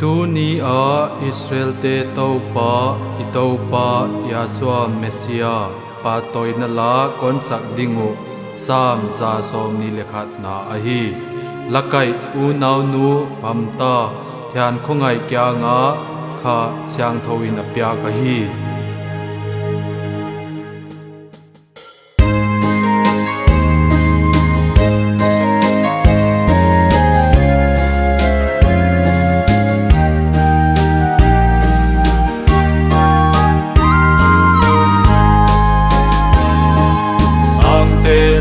tu ni a Israel te topa itopa Yasua Mesia pa toy na la kon sak dingu sam za som ni lekhat na ahi lakai u naw nu pamta thian khongai kya nga kha siang thoin apya ka hi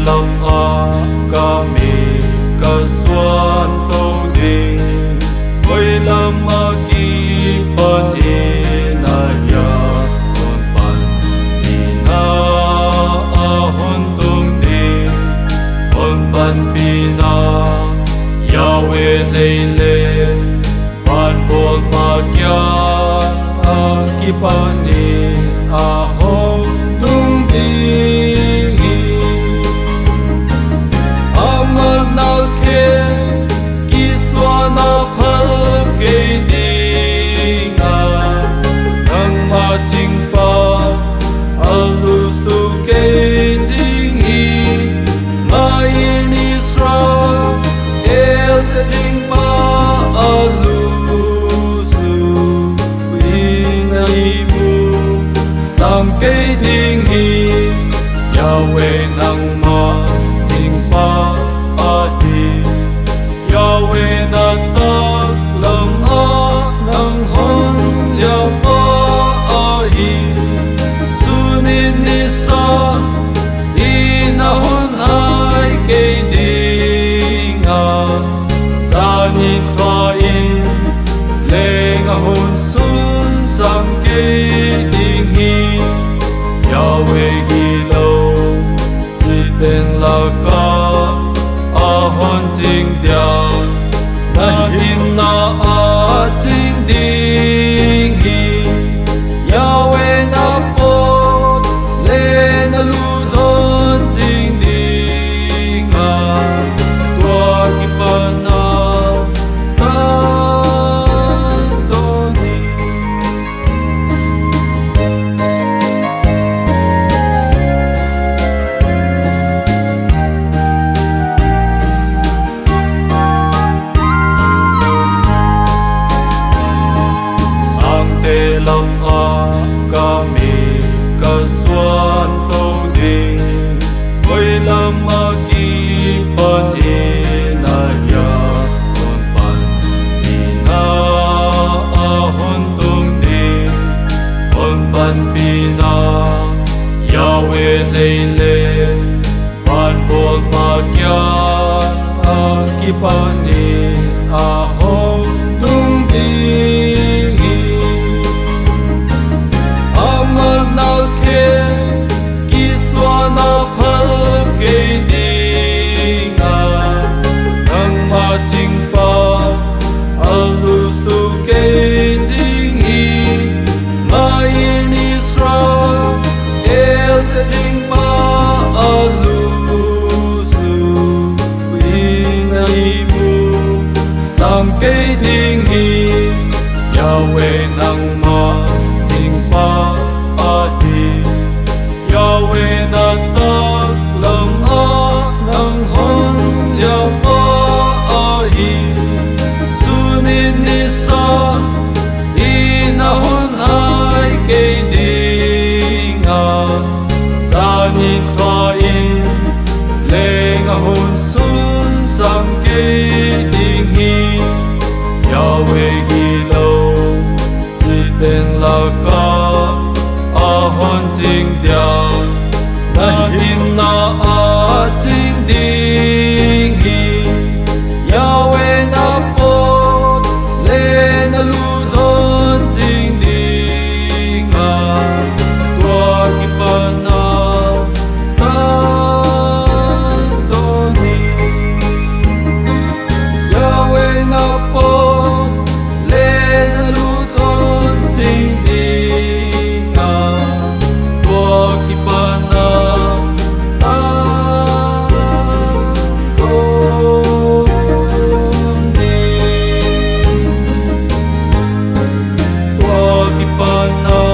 lam a kami kasuan to di oi lam a ki panina ya kon pan ina a hon tung di kon pan pina yawe leile van bol ma kya a ki pani a hon tung di cây thiên hi Yahweh nang ma jing pa a hi Yahweh na ta lam a nang hon ya pa a hi sunin ni sa ina hon hai cây dinga zanin khain leng a hon sun sam cây ding hi Yahweh gilo chỉ tên là ca a hon jing dia na hin na a jing ding hi Yahweh na pot le na lu hon jing ding a tua ki pa na ta do ni lam a kami kasuan to di oi lam a ki panina ya kon pan ina a hon tung di kon pan pina Yahweh leile van bol ma kya a ki pani a hon tung di cây thiên hi Yahweh nang ma jing pa a hi Yahweh na ta lam a nang hon ya pa a hi sunin ni sa ina hon hai cây dinga zanin khain leng a hon sun sam cây ding hi Yahweh gilo chỉ tên là ca a hon jing dia na hin na a jing ding hi Yahweh na pot le na lu hon jing ding a tua ki pa na ta do ni Yahweh na pot jing di pa na